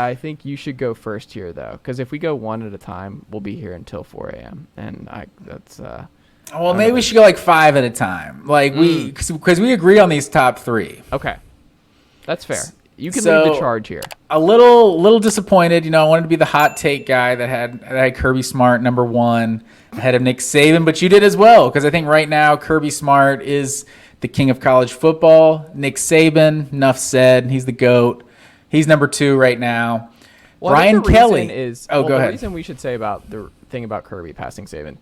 I think you should go first here, though, because if we go one at a time, we'll be here until 4 a.m. And that's. Well, maybe we should go like 5 at a time, like because we agree on these top 3. Okay, that's fair. You can lead the charge here. A little disappointed. I wanted to be the hot take guy that had Kirby Smart number 1 ahead of Nick Saban, but you did as well, because I think right now Kirby Smart is the king of college football. Nick Saban, enough said. He's the GOAT. He's number 2 right now. Well, Brian Kelly go ahead. The reason we should say about the thing about Kirby passing Saban,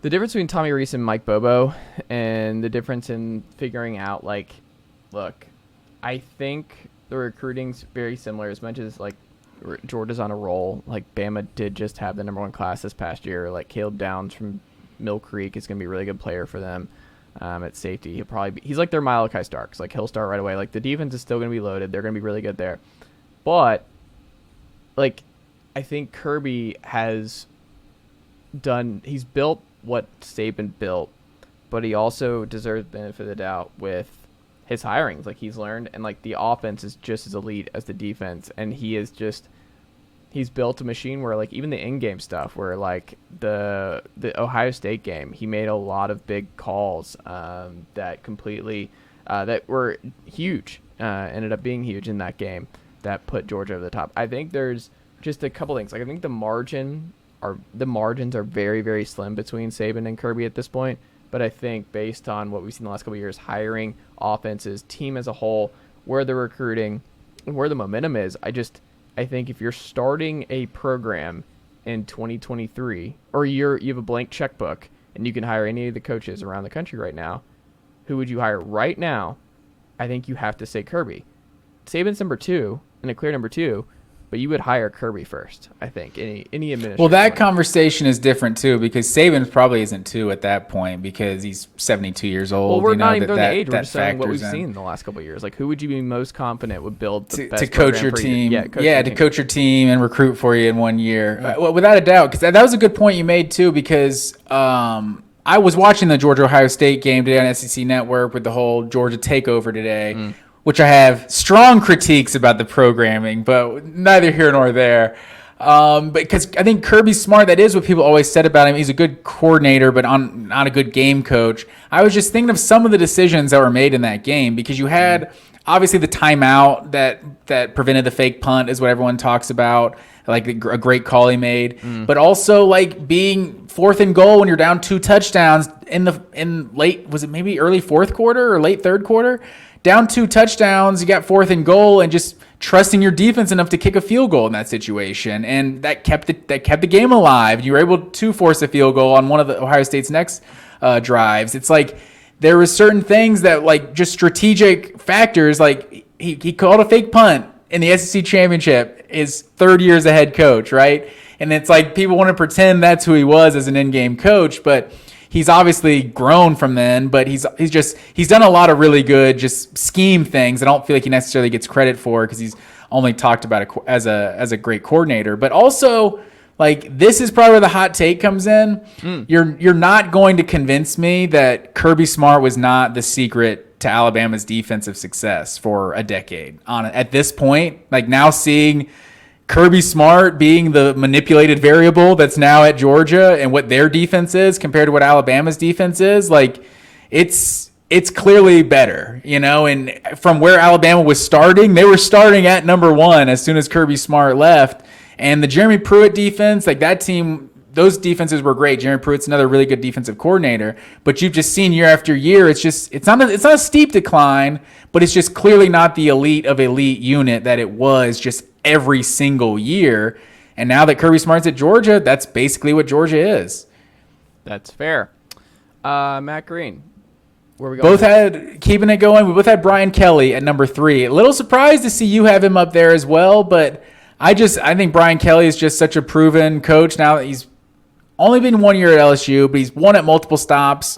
the difference between Tommy Rees and Mike Bobo, and the difference in figuring out, like, look, I think the recruiting's very similar. As much as, like, Georgia's on a roll, like, Bama did just have the number 1 class this past year. Like, Caleb Downs from Mill Creek is going to be a really good player for them at safety. He's like their Malachi Starks. Like, he'll start right away. Like, the defense is still going to be loaded. They're going to be really good there. But, like, I think Kirby he's built what Saban built, but he also deserves the benefit of the doubt with his hirings. Like, he's learned, and like the offense is just as elite as the defense, and he's built a machine where, like, even the in-game stuff, where like the Ohio State game, he made a lot of big calls that were huge, ended up being huge in that game that put Georgia over the top. I think there's just a couple things. Like, I think the margins are very, very slim between Saban and Kirby at this point. But I think based on what we've seen the last couple of years, hiring, offenses, team as a whole, where the recruiting, where the momentum is, I think if you're starting a program in 2023, or you have a blank checkbook and you can hire any of the coaches around the country right now, who would you hire right now? I think you have to say Kirby. Saban's number 2 and a clear number 2. But you would hire Kirby first, I think, any administrator. Well, that conversation is different, too, because Saban probably isn't 2 at that point because he's 72 years old. Well, we're not even the age. We're just saying what we've seen in the last couple of years. Like, who would you be most confident would build the best to coach your team? Coach your team and recruit for you in 1 year. Right. Well, without a doubt, because that was a good point you made, too, because I was watching the Georgia-Ohio State game today on SEC Network with the whole Georgia takeover today. Which I have strong critiques about the programming, but neither here nor there. But because I think Kirby's smart, that is what people always said about him. He's a good coordinator, but not a good game coach. I was just thinking of some of the decisions that were made in that game, because you had obviously the timeout that prevented the fake punt is what everyone talks about, like a great call he made, but also like being 4th and goal when you're down 2 touchdowns in late, was it maybe early 4th quarter or late 3rd quarter? Down 2 touchdowns, you got 4th and goal, and just trusting your defense enough to kick a field goal in that situation, and that kept the game alive. You were able to force a field goal on one of the Ohio State's next drives. It's like there was certain things that, like, just strategic factors. Like he called a fake punt in the SEC championship, his 3rd year as a head coach, right? And it's like people want to pretend that's who he was as an in-game coach, but he's obviously grown from then, but he's done a lot of really good just scheme things. I don't feel like he necessarily gets credit for, because he's only talked about it as a great coordinator. But also, like, this is probably where the hot take comes in. You're not going to convince me that Kirby Smart was not the secret to Alabama's defensive success for a decade. At this point, like, now seeing Kirby Smart being the manipulated variable that's now at Georgia and what their defense is compared to what Alabama's defense is, like, it's clearly better, and from where Alabama was starting, they were starting at number 1 as soon as Kirby Smart left. And the Jeremy Pruitt defense, like, that team, those defenses were great. Jeremy Pruitt's another really good defensive coordinator, but you've just seen year after year, it's not a steep decline, but it's just clearly not the elite of elite unit that it was just every single year. And now that Kirby Smart's at Georgia, that's basically what Georgia is. That's fair. Matt Green, where we going? Keeping it going, we both had Brian Kelly at number 3. A little surprised to see you have him up there as well, but I think Brian Kelly is just such a proven coach now that he's only been 1 year at LSU, but he's won at multiple stops.